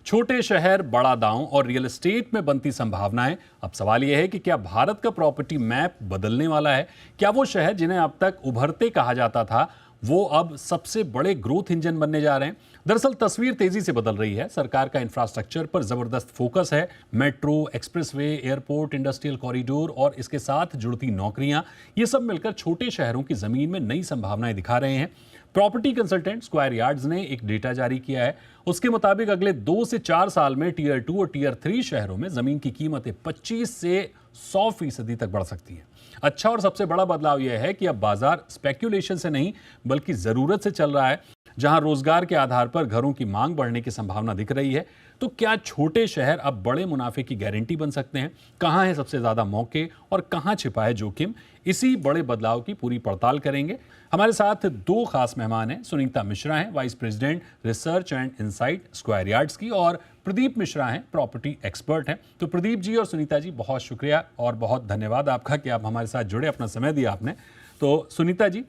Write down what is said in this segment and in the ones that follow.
छोटे शहर, बड़ा दांव और रियल एस्टेट में बनती संभावनाएं। अब सवाल यह है कि क्या भारत का प्रॉपर्टी मैप बदलने वाला है? क्या वो शहर जिन्हें अब तक उभरते कहा जाता था, वो अब सबसे बड़े ग्रोथ इंजन बनने जा रहे हैं? दरअसल तस्वीर तेजी से बदल रही है। सरकार का इंफ्रास्ट्रक्चर पर जबरदस्त फोकस है। Metro, expressway, airport, industrial corridor और इसके साथ जुड़ती नौकरियां, ये सब मिलकर छोटे शहरों की जमीन में नई संभावनाएं दिखा रहे हैं। प्रॉपर्टी कंसल्टेंट स्क्वायर यार्ड्स ने एक डेटा जारी किया है। उसके मुताबिक अगले 2 से 4 साल में टीयर 2 और टीयर 3 शहरों में जमीन की कीमतें 25 से 100% तक बढ़ सकती हैं। अच्छा और सबसे बड़ा बदलाव यह है कि अब बाजार स्पेक्यूलेशन से नहीं बल्कि जरूरत से चल रहा है। जहां रोजगार के आधार पर घरों की मांग बढ़ने की संभावना दिख रही है, तो क्या छोटे शहर अब बड़े मुनाफे की गारंटी बन सकते हैं? कहां है सबसे ज्यादा मौके और कहां छिपा है जोखिम? इसी बड़े बदलाव की पूरी पड़ताल करेंगे। हमारे साथ 2 खास मेहमान हैं। सुनीता मिश्रा हैं, vice president research and insight square yards की, और प्रदीप मिश्रा हैं, प्रॉपर्टी एक्सपर्ट हैं। तो प्रदीप जी और सुनीता जी, बहुत शुक्रिया और बहुत धन्यवाद आपका कि आप हमारे साथ जुड़े, अपना समय दिया आपने। तो सुनीता जी,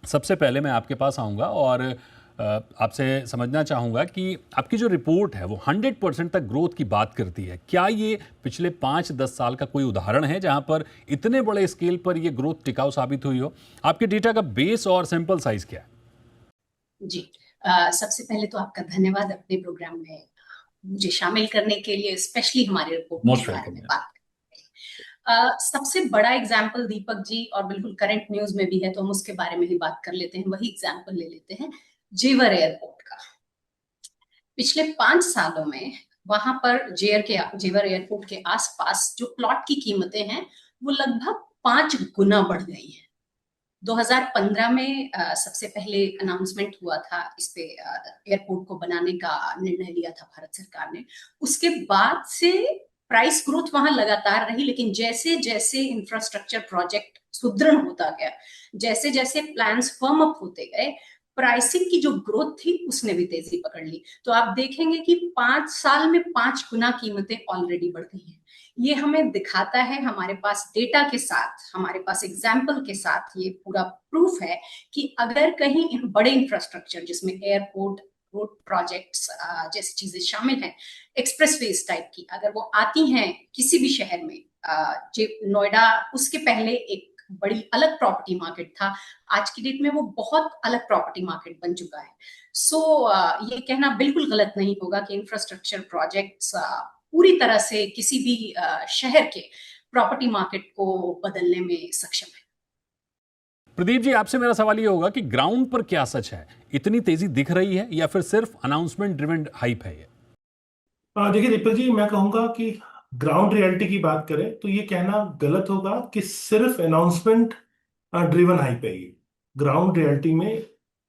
सबसे पहले मैं आपके पास आऊँगा और आपसे समझना चाहूँगा कि आपकी जो रिपोर्ट है वो 100% तक ग्रोथ की बात करती है। क्या ये पिछले 5-10 साल का कोई उदाहरण है जहाँ पर इतने बड़े स्केल पर ये ग्रोथ टिकाऊ साबित हुई हो? आपके डेटा का बेस और सैंपल साइज क्या है? जी, सबसे पहले तो आपका धन्यवाद अपने प्रोग्राम में मुझे शामिल करने के लिए, स्पेशली हमारे रिपोर्ट के बारे में बात। सबसे बड़ा एग्जाम्पल दीपक जी, और बिल्कुल करंट न्यूज में भी है तो हम उसके बारे में ही बात कर लेते हैं। वही एग्जाम्पल ले लेते हैं जेवर एयरपोर्ट का। पिछले 5 सालों में वहां पर जेवर एयरपोर्ट के आसपास जो प्लॉट की कीमतें हैं वो लगभग 5 गुना बढ़ गई हैं। 2015 में सबसे पहले अनाउंसमेंट हुआ था इस पे, एयरपोर्ट को बनाने का निर्णय लिया था भारत सरकार ने। उसके बाद से प्राइस ग्रोथ वहां लगातार रही, लेकिन जैसे जैसे इंफ्रास्ट्रक्चर प्रोजेक्ट सुदृढ़ होता गया, जैसे जैसे प्लान्स फर्म अप होते गए, प्राइसिंग की जो ग्रोथ थी उसने भी तेजी पकड़ ली। तो आप देखेंगे कि 5 साल में 5 गुना कीमतें ऑलरेडी बढ़ गई हैं। ये हमें दिखाता है, हमारे पास डेटा के साथ, हमारे पास एग्जाम्पल के साथ ये पूरा प्रूफ है कि अगर कहीं बड़े इंफ्रास्ट्रक्चर जिसमें एयरपोर्ट, रोड प्रोजेक्ट्स जैसी चीजें शामिल हैं, एक्सप्रेसवेज टाइप की, अगर वो आती हैं किसी भी शहर में, नोएडा उसके पहले एक बड़ी अलग प्रॉपर्टी मार्केट था, आज की डेट में वो बहुत अलग प्रॉपर्टी मार्केट बन चुका है। सो ये कहना बिल्कुल गलत नहीं होगा कि इंफ्रास्ट्रक्चर प्रोजेक्ट्स पूरी तरह से किसी भी शहर के प्रॉपर्टी मार्केट को बदलने में सक्षम है। प्रदीप जी, आपसे मेरा सवाल ये होगा कि ग्राउंड पर क्या सच है? इतनी तेजी दिख रही है या फिर सिर्फ अनाउंसमेंट ड्रिवन हाइप है ये? देखिए दीपक जी, मैं कहूंगा कि ग्राउंड रियलिटी की बात करें तो ये कहना गलत होगा कि सिर्फ अनाउंसमेंट ड्रिवन हाइप है ये। ग्राउंड रियलिटी में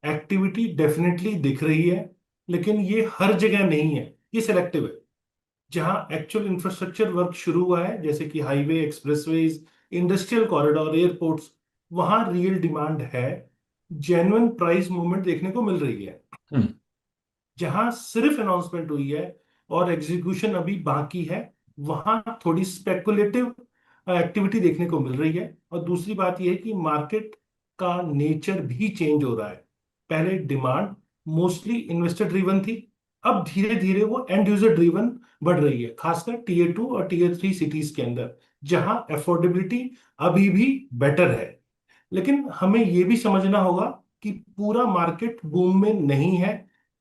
एक्टिविटी डेफिनेटली दिख रही है, लेकिन ये हर जगह नहीं है, ये सिलेक्टिव है। जहां एक्चुअल इंफ्रास्ट्रक्चर वर्क शुरू हुआ है, जैसे कि highway, expressways, industrial corridor, airports, वहां रियल डिमांड है, जेन्युइन प्राइस मूवमेंट देखने को मिल रही है। जहां सिर्फ अनाउंसमेंट हुई है और एग्जीक्यूशन अभी बाकी है, वहां थोड़ी स्पेकुलेटिव एक्टिविटी देखने को मिल रही है। और दूसरी बात यह है कि मार्केट का नेचर भी चेंज हो रहा है। पहले डिमांड मोस्टली इन्वेस्टर ड्रिवन थी, अब धीरे धीरे वो एंड यूजर ड्रिवन बढ़ रही है, खासकर टीयर 2 और टीयर 3 सिटीज के अंदर, जहां अफोर्डेबिलिटी अभी भी बेटर है। लेकिन हमें यह भी समझना होगा कि पूरा मार्केट बूम में नहीं है।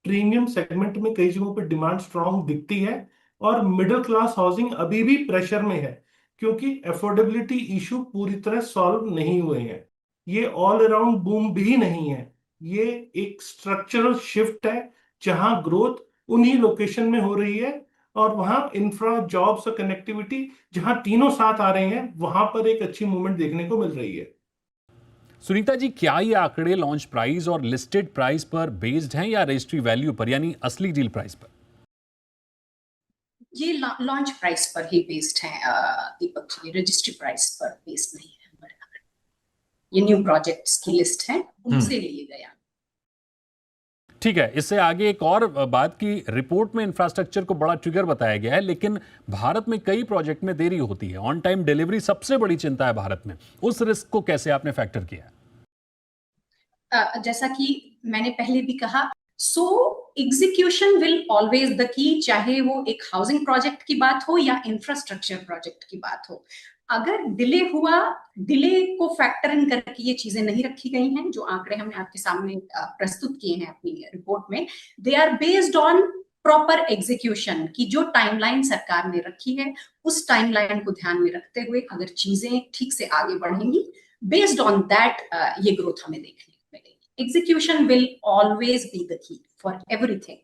प्रीमियम सेगमेंट में कई जगहों पर डिमांड स्ट्रांग दिखती है, और मिडिल क्लास हाउसिंग अभी भी प्रेशर में है, क्योंकि अफोर्डेबिलिटी इशू पूरी तरह सॉल्व नहीं हुए हैं। ये ऑल अराउंड बूम भी नहीं है, ये एक स्ट्रक्चरल शिफ्ट है, जहां ग्रोथ उन्हीं लोकेशन में हो रही है, और वहां इंफ्रा, जॉब्स और कनेक्टिविटी जहां तीनों साथ आ रहे हैं, वहां पर एक अच्छी मूवमेंट देखने को मिल रही है। सुनीता जी, क्या ये आंकड़े लॉन्च प्राइस और लिस्टेड प्राइस पर बेस्ड हैं या रजिस्ट्री वैल्यू पर, यानी असली डील प्राइस पर? ये लॉन्च प्राइस पर ही बेस्ड है दीपक जी, रजिस्ट्री प्राइस पर बेस्ड नहीं है हमारे यहाँ। ये न्यू प्रोजेक्ट्स की लिस्ट है, उनसे लिए गया। ठीक है, इससे आगे एक और बात की, रिपोर्ट में इंफ्रास्ट्रक्चर को बड़ा ट्रिगर बताया गया है, लेकिन भारत में कई प्रोजेक्ट में देरी होती है। ऑन टाइम डिलीवरी सबसे बड़ी चिंता है भारत में। उस रिस्क को कैसे आपने फैक्टर किया? जैसा कि मैंने पहले भी कहा, execution will always the key, चाहे वो एक हाउसिंग प्रोजेक्ट की बात हो या इंफ्रास्ट्रक्चर प्रोजेक्ट की बात हो। अगर डिले हुआ, डिले को फैक्टर इन करके ये चीजें नहीं रखी गई हैं। जो आंकड़े हमने आपके सामने प्रस्तुत किए हैं अपनी रिपोर्ट में, they are based on proper execution की जो टाइमलाइन सरकार ने रखी है, उस टाइमलाइन को ध्यान में रखते हुए अगर चीजें ठीक से आगे बढ़ेंगी, बेस्ड ऑन दैट ये ग्रोथ हमें देखने को मिलेगी। Execution will always be the key for everything.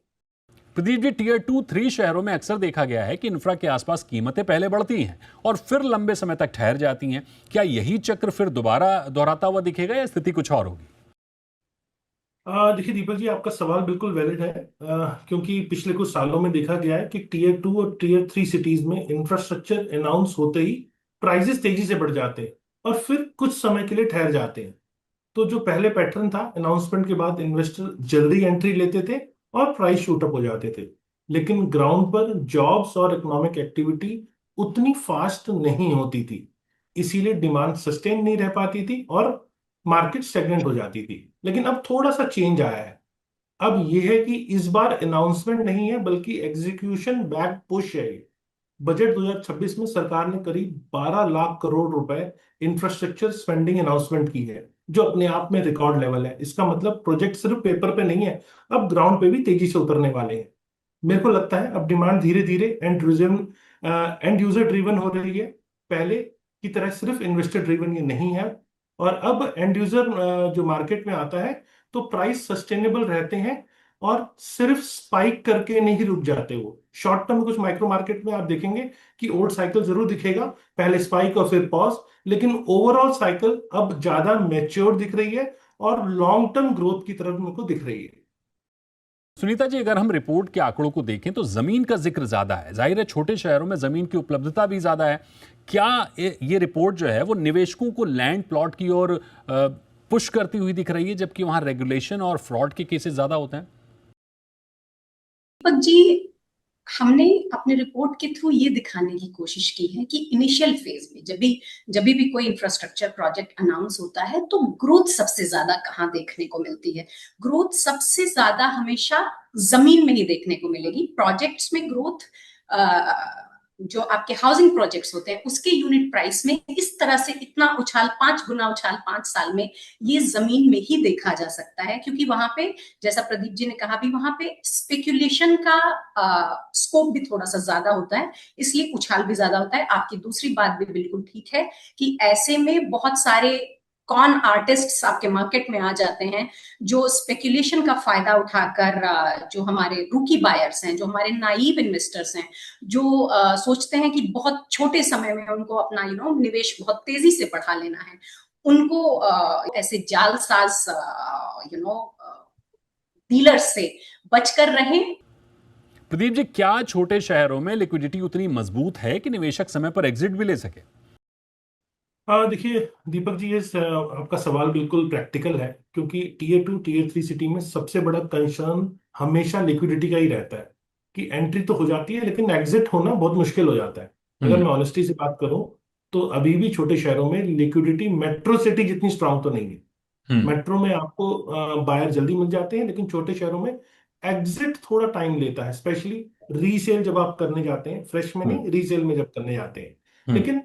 Pradeep ji, tier 2-3 शहरों में अक्सर देखा गया है कि इंफ्रा के आसपास कीमतें पहले बढ़ती हैं और फिर लंबे समय तक ठहर जाती हैं। क्या यही चक्र फिर दोबारा दोहराता हुआ दिखेगा या स्थिति कुछ और होगी? देखिए दीपक जी, आपका सवाल बिल्कुल वैलिड है, क्योंकि पिछले कुछ सालों में देखा गया है कि टीयर 2 और टीयर 3 सिटीज में इंफ्रास्ट्रक्चर अनाउंस होते ही प्राइसेस तेजी से बढ़ जाते हैं और फिर कुछ समय के लिए ठहर जाते हैं। तो जो पहले पैटर्न था, अनाउंसमेंट के बाद इन्वेस्टर जल्दी एंट्री लेते थे और प्राइस शूट अप हो जाते थे, लेकिन ग्राउंड पर जॉब्स और इकोनॉमिक एक्टिविटी उतनी फास्ट नहीं होती थी, इसीलिए डिमांड सस्टेन नहीं रह पाती थी और मार्केट स्टेगनेंट हो जाती थी। लेकिन अब थोड़ा सा चेंज आया है। अब यह है कि इस बार अनाउंसमेंट नहीं है बल्कि एग्जीक्यूशन बैक पुश है। बजट 2026 में सरकार ने करीब 12 लाख करोड़ रुपए इंफ्रास्ट्रक्चर स्पेंडिंग अनाउंसमेंट की है, जो अपने आप में रिकॉर्ड लेवल है। इसका मतलब प्रोजेक्ट सिर्फ पेपर पे नहीं है, अब ग्राउंड पे भी तेजी से उतरने वाले हैं। मेरे को लगता है अब डिमांड धीरे धीरे एंड यूजर ड्रिवन हो रही है। पहले की तरह सिर्फ इन्वेस्टर ड्रिवन ये नहीं है। और अब एंड यूजर जो मार्केट में आता है तो प्राइस सस्टेनेबल रहते हैं और सिर्फ स्पाइक करके नहीं रुक जाते। वो शॉर्ट टर्म कुछ माइक्रो मार्केट में आप देखेंगे कि ओल्ड साइकिल जरूर दिखेगा, पहले स्पाइक और फिर पॉज, लेकिन ओवरऑल साइकिल अब ज्यादा मैच्योर दिख रही है और लॉन्ग टर्म ग्रोथ की तरफ मेरे को दिख रही है। सुनीता जी, अगर हम रिपोर्ट के आंकड़ों को देखें तो जमीन का जिक्र ज्यादा है। जाहिर है छोटे शहरों में जमीन की उपलब्धता भी ज्यादा है। क्या ये रिपोर्ट जो है वो निवेशकों को लैंड प्लॉट की ओर पुश करती हुई दिख रही है, जबकि वहां रेगुलेशन और फ्रॉड के केसेस ज्यादा होते हैं? दीपक जी, हमने अपने रिपोर्ट के थ्रू ये दिखाने की कोशिश की है कि इनिशियल फेज में जब भी कोई इंफ्रास्ट्रक्चर प्रोजेक्ट अनाउंस होता है तो ग्रोथ सबसे ज्यादा कहाँ देखने को मिलती है। ग्रोथ सबसे ज्यादा हमेशा जमीन में ही देखने को मिलेगी। प्रोजेक्ट्स में ग्रोथ जो आपके हाउसिंग प्रोजेक्ट्स होते हैं उसके यूनिट प्राइस में इस तरह से इतना उछाल, 5 गुना उछाल 5 साल में ये जमीन में ही देखा जा सकता है, क्योंकि वहां पे, जैसा प्रदीप जी ने कहा भी, वहां पे स्पेक्यूलेशन का स्कोप भी थोड़ा सा ज्यादा होता है, इसलिए उछाल भी ज्यादा होता है। आपकी दूसरी बात भी बिल्कुल ठीक है कि ऐसे में बहुत सारे कॉन आर्टिस्ट्स आपके मार्केट में आ जाते हैं, जो स्पेक्यूलेशन का फायदा उठाकर, जो हमारे रूकी बायर्स हैं, जो हमारे नाइव इन्वेस्टर्स हैं, जो सोचते हैं कि बहुत छोटे समय में उनको अपना निवेश बहुत तेजी से बढ़ा लेना है, उनको ऐसे जालसाज डीलर्स से बचकर रहें। प्रदीप जी, क्या छोटे शहरों में लिक्विडिटी उतनी मजबूत है कि निवेशक समय पर एग्जिट भी ले सके? हाँ देखिए दीपक जी, ये आपका सवाल बिल्कुल प्रैक्टिकल है, क्योंकि टीयर 2 टीयर 3 सिटी में सबसे बड़ा कंसर्न हमेशा लिक्विडिटी का ही रहता है कि एंट्री तो हो जाती है लेकिन एग्जिट होना बहुत मुश्किल हो जाता है। अगर मैं ऑनेस्टी से बात करूं तो अभी भी छोटे शहरों में लिक्विडिटी मेट्रो सिटी जितनी स्ट्रांग तो नहीं है। मेट्रो में आपको बायर जल्दी मिल जाते हैं, लेकिन छोटे शहरों में एग्जिट थोड़ा टाइम लेता है, स्पेशली रीसेल जब आप करने जाते हैं, फ्रेश में नहीं, रीसेल में जब करने जाते हैं। लेकिन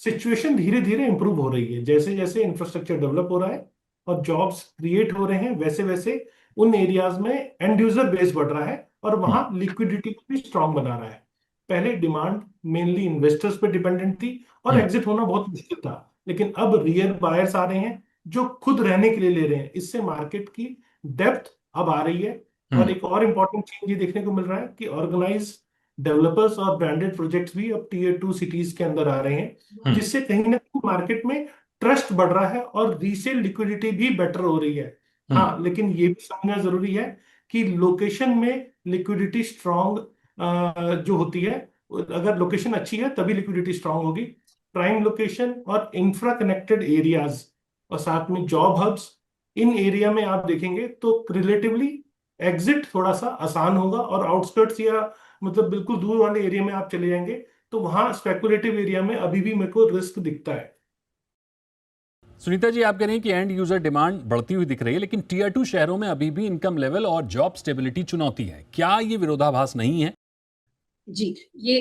सिचुएशन धीरे धीरे इंप्रूव हो रही है। जैसे जैसे इंफ्रास्ट्रक्चर डेवलप हो रहा है और जॉब्स क्रिएट हो रहे हैं, वैसे वैसे उन एरियाज में एंड यूजर बेस बढ़ रहा है और वहां लिक्विडिटी को भी स्ट्रांग बना रहा है। पहले डिमांड मेनली इन्वेस्टर्स पे डिपेंडेंट थी और एग्जिट होना बहुत मुश्किल था, लेकिन अब रियल बायर्स आ रहे हैं जो खुद रहने के लिए ले रहे हैं। इससे मार्केट की डेप्थ अब आ रही है। और एक और इंपॉर्टेंट चीज ये देखने को मिल रहा है कि ऑर्गेनाइज डेवलपर्स और ब्रांडेड प्रोजेक्ट्स भी अब टीयर 2 सिटीज के अंदर आ रहे हैं, जिससे कहीं ना कहीं मार्केट में ट्रस्ट बढ़ रहा है और रीसेल लिक्विडिटी भी बेटर हो रही है। हाँ, लेकिन ये भी समझना जरूरी है कि लोकेशन में लिक्विडिटी स्ट्रांग जो होती है, अगर लोकेशन अच्छी है तभी लिक्विडिटी स्ट्रांग होगी। प्राइम लोकेशन और इंफ्रा कनेक्टेड एरियाज और साथ में जॉब हब्स, इन एरिया में आप देखेंगे तो रिलेटिवली एग्जिट थोड़ा सा आसान होगा। और आउटस्कर्ट्स या मतलब बिल्कुल दूर वाले एरिया में आप चले जाएंगे तो वहां स्पेकुलेटिव एरिया में अभी भी मेरे को रिस्क दिखता है। सुनीता जी, आप कह रहे हैं कि एंड यूजर डिमांड बढ़ती हुई दिख रही है, लेकिन टीयर 2 शहरों में अभी भी इनकम लेवल और जॉब स्टेबिलिटी चुनौती है। क्या ये विरोधाभास नहीं है? जी, ये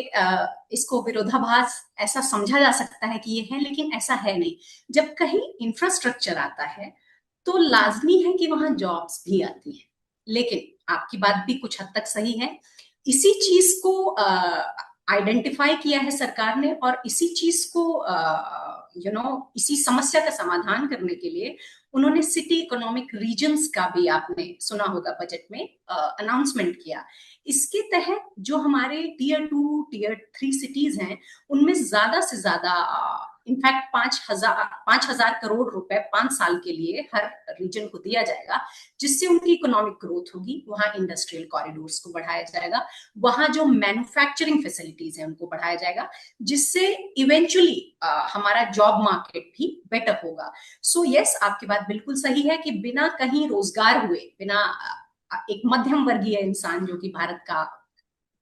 इसको विरोधाभास ऐसा समझा जा सकता है कि ये है, लेकिन ऐसा है नहीं। जब कहीं इंफ्रास्ट्रक्चर आता है तो लाजमी है कि वहां जॉब्स भी आती हैं। लेकिन आपकी बात भी कुछ हद तक सही है। इसी चीज को आइडेंटिफाई किया है सरकार ने, और इसी चीज को इसी समस्या का समाधान करने के लिए उन्होंने सिटी इकोनॉमिक रीजन्स का भी, आपने सुना होगा, बजट में अनाउंसमेंट किया। इसके तहत जो हमारे टीयर 2 टीयर 3 सिटीज हैं, उनमें ज्यादा से ज्यादा इनफैक्ट 5,000 करोड़ रुपए 5 साल के लिए हर रीजन को दिया जाएगा, जिससे उनकी इकोनॉमिक ग्रोथ होगी। वहां इंडस्ट्रियल कॉरिडोर्स को बढ़ाया जाएगा, वहां जो मैन्युफैक्चरिंग फैसिलिटीज है उनको बढ़ाया जाएगा, जिससे इवेंचुअली हमारा जॉब मार्केट भी बेटर होगा। सो यस, आपकी बात बिल्कुल सही है कि बिना कहीं रोजगार हुए, बिना एक मध्यम वर्गीय इंसान, जो कि भारत का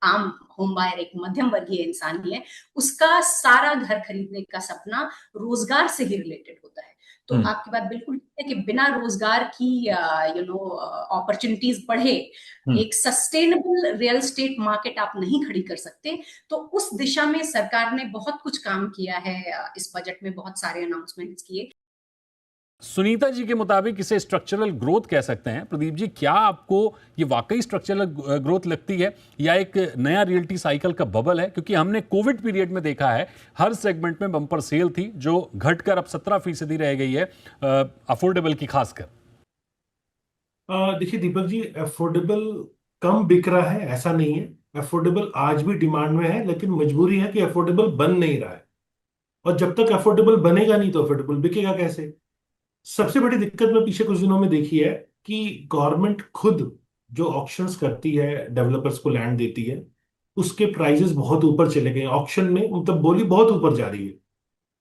आम होम बायर एक मध्यम वर्गीय इंसान ही है, उसका सारा घर खरीदने का सपना रोजगार से ही रिलेटेड होता है। तो आपकी बात बिल्कुल ठीक है कि बिना रोजगार की अपॉर्चुनिटीज बढ़े एक सस्टेनेबल रियल एस्टेट मार्केट आप नहीं खड़ी कर सकते। तो उस दिशा में सरकार ने बहुत कुछ काम किया है। इस बजट में बहुत सारे अनाउंसमेंट्स किए। सुनीता जी के मुताबिक इसे स्ट्रक्चरल ग्रोथ कह सकते हैं। प्रदीप जी, क्या आपको ये वाकई स्ट्रक्चरल ग्रोथ लगती है या एक नया रियल्टी साइकिल का बबल है? क्योंकि हमने कोविड पीरियड में देखा है हर सेगमेंट में बम्पर सेल थी, जो घटकर अब 17% रह गई है, अफोर्डेबल की खासकर। देखिए दीपक जी, अफोर्डेबल कम बिक रहा है ऐसा नहीं है। अफोर्डेबल आज भी डिमांड में है, लेकिन मजबूरी है कि अफोर्डेबल बन नहीं रहा है। और जब तक अफोर्डेबल बनेगा नहीं तो अफोर्डेबल बिकेगा कैसे? सबसे बड़ी दिक्कत मैं पिछले कुछ दिनों में देखी है कि गवर्नमेंट खुद जो ऑक्शंस करती है, डेवलपर्स को लैंड देती है, उसके प्राइजेस बहुत ऊपर चले गए ऑक्शन में, मतलब बोली बहुत ऊपर जा रही है।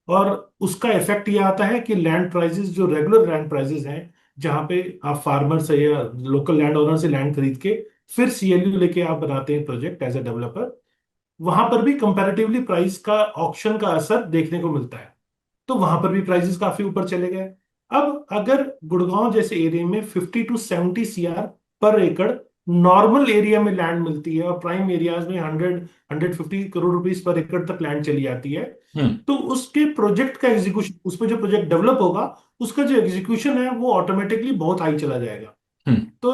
और उसका इफेक्ट ये आता है कि लैंड प्राइजेस, जो रेगुलर लैंड प्राइजेस हैं, जहां पे आप फार्मर से या लोकल लैंड ओनर से लैंड खरीद के फिर सीएलयू लेके आप बनाते हैं प्रोजेक्ट एज ए डेवलपर, वहां पर भी कंपैरेटिवली प्राइस का, ऑक्शन का असर देखने को मिलता है। तो वहां पर भी प्राइसेस काफी ऊपर चले गए। अब अगर गुड़गांव जैसे एरिया में 50 to 70 CR पर एकड़ नॉर्मल एरिया में लैंड मिलती है, और प्राइम एरियाज में 100-150 करोड़ रुपीस पर एकड़ तक लैंड चली जाती है, तो उसके प्रोजेक्ट का एग्जीक्यूशन, उस पर जो प्रोजेक्ट डेवलप होगा, उसका जो एग्जीक्यूशन है वो ऑटोमेटिकली बहुत हाई चला जाएगा। तो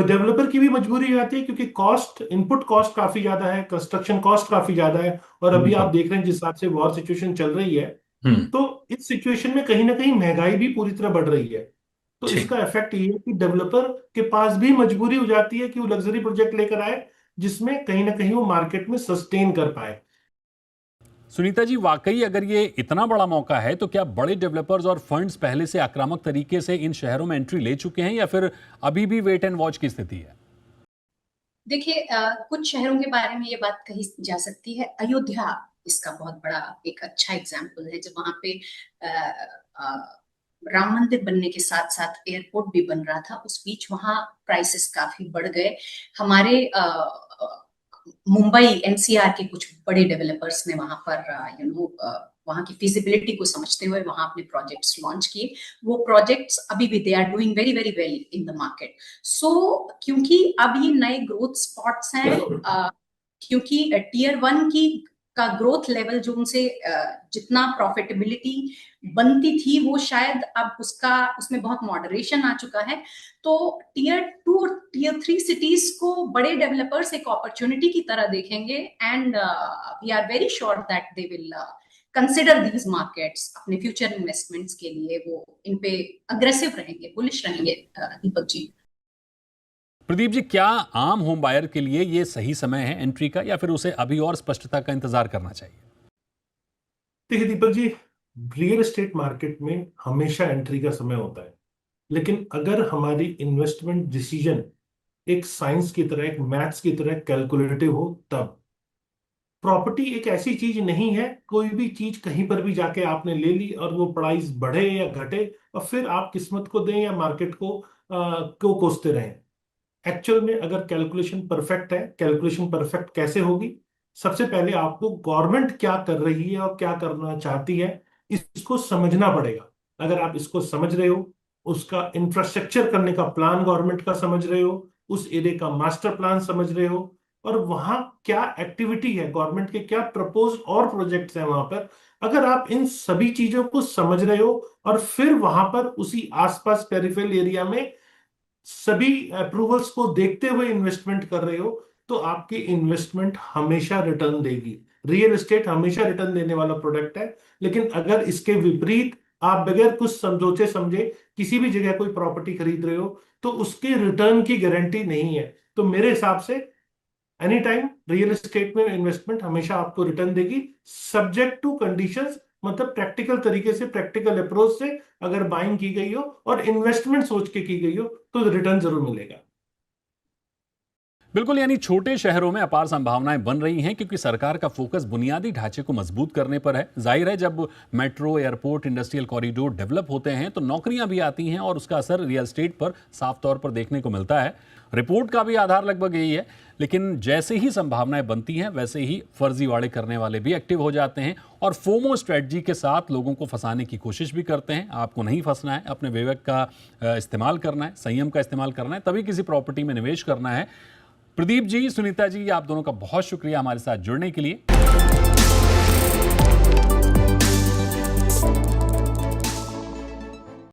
डेवलपर की भी मजबूरी हो जाती है, क्योंकि कॉस्ट, इनपुट कॉस्ट काफी ज्यादा है, कंस्ट्रक्शन कॉस्ट काफी ज्यादा है। और अभी आप देख रहे हैं जिस हिसाब से वॉर सिचुएशन चल रही है, तो इस सिचुएशन में कहीं ना कहीं महंगाई भी पूरी तरह बढ़ रही है। तो इसका इफेक्ट ये है कि डेवलपर के पास भी मजबूरी हो जाती है कि वो लग्जरी प्रोजेक्ट लेकर आए, जिसमें कहीं ना कहीं वो मार्केट में सस्टेन कर पाए। सुनीता जी, वाकई अगर ये इतना बड़ा मौका है, तो क्या बड़े डेवलपर्स और फंड्स पहले से आक्रामक तरीके से इन शहरों में एंट्री ले चुके हैं, या फिर अभी भी वेट एंड वॉच की स्थिति है? देखिए, कुछ शहरों के बारे में ये बात कही जा सकती है। अयोध्या इसका बहुत बड़ा एक अच्छा एग्जाम्पल है, जब वहां पे राम मंदिर बनने के साथ साथ एयरपोर्ट भी बन रहा था, उस बीच वहां प्राइसेस काफी बढ़ गए। हमारे मुंबई एनसीआर के कुछ बड़े डेवलपर्स ने वहां पर वहां की फिजिबिलिटी को समझते हुए वहां अपने प्रोजेक्ट्स लॉन्च किए। वो प्रोजेक्ट्स अभी भी they are doing very very well in the market. So क्योंकि अब ये नए ग्रोथ स्पॉट्स हैं, क्योंकि टीयर 1 की का ग्रोथ लेवल जो उनसे जितना प्रॉफिटेबिलिटी बनती थी, वो शायद अब उसमें बहुत मॉडरेशन आ चुका है। तो टीयर 2 और टीयर 3 सिटीज को बड़े डेवलपर्स एक अपॉर्चुनिटी की तरह देखेंगे, and we are very sure that they will consider these markets अपने फ्यूचर इन्वेस्टमेंट्स के लिए। वो इन पे अग्रेसिव रहेंगे, बुलिश रहेंगे। दीपक जी, प्रदीप जी, क्या आम होम बायर के लिए ये सही समय है एंट्री का, या फिर उसे अभी और स्पष्टता का इंतजार करना चाहिए? देखिए Deepak ji, real estate market में हमेशा एंट्री का समय होता है, लेकिन अगर हमारी इन्वेस्टमेंट डिसीजन एक साइंस की तरह, एक मैथ्स की तरह कैलकुलेटिव हो, तब। प्रॉपर्टी एक ऐसी चीज नहीं है, कोई भी चीज कहीं पर भी जाके आपने ले ली और वो प्राइस बढ़े या घटे और फिर आप किस्मत को दें या मार्केट को कोसते रहें। एक्चुअल में अगर कैलकुलेशन परफेक्ट है, कैलकुलेशन परफेक्ट कैसे होगी? सबसे पहले आपको गवर्नमेंट क्या कर रही है और क्या करना चाहती है, इसको समझना पड़ेगा। अगर आप इसको समझ रहे हो, उसका इंफ्रास्ट्रक्चर करने का प्लान गवर्नमेंट का समझ रहे हो, उस एरिया का मास्टर प्लान समझ रहे हो, और वहां क्या एक्टिविटी है, गवर्नमेंट के क्या प्रपोज और प्रोजेक्ट्स हैं वहां पर, अगर आप इन सभी चीजों को समझ रहे हो और फिर वहां पर उसी आसपास पेरिफेरल एरिया में सभी अप्रूवल्स को देखते हुए इन्वेस्टमेंट कर रहे हो, तो आपकी इन्वेस्टमेंट हमेशा रिटर्न देगी। रियल एस्टेट हमेशा रिटर्न देने वाला प्रोडक्ट है। लेकिन अगर इसके विपरीत आप बगैर कुछ समझोचे समझे किसी भी जगह कोई प्रॉपर्टी खरीद रहे हो, तो उसके रिटर्न की गारंटी नहीं है। तो मेरे हिसाब से एनी टाइम रियल एस्टेट में इन्वेस्टमेंट हमेशा आपको रिटर्न देगी, सब्जेक्ट टू कंडीशंस, मतलब प्रैक्टिकल तरीके से, प्रैक्टिकल अप्रोच से अगर बाइंग की गई हो और इन्वेस्टमेंट सोच के की गई हो तो रिटर्न जरूर मिलेगा। बिल्कुल, यानी छोटे शहरों में अपार संभावनाएं बन रही हैं क्योंकि सरकार का फोकस बुनियादी ढांचे को मजबूत करने पर है। जाहिर है, जब metro, airport, industrial corridor develop होते हैं तो नौकरियां भी आती हैं और उसका असर रियल एस्टेट पर साफ तौर पर देखने को मिलता है। रिपोर्ट का भी आधार लगभग यही है। लेकिन जैसे ही संभावनाएं बनती हैं वैसे ही फर्जीवाड़े करने वाले भी एक्टिव हो जाते हैं और फोमो स्ट्रेटजी के साथ लोगों को फंसाने की कोशिश भी करते हैं। आपको नहीं फंसना है, अपने विवेक का इस्तेमाल करना है, संयम का इस्तेमाल करना है, तभी किसी प्रॉपर्टी में निवेश करना है। प्रदीप जी, सुनीता जी, आप दोनों का बहुत शुक्रिया हमारे साथ जुड़ने के लिए।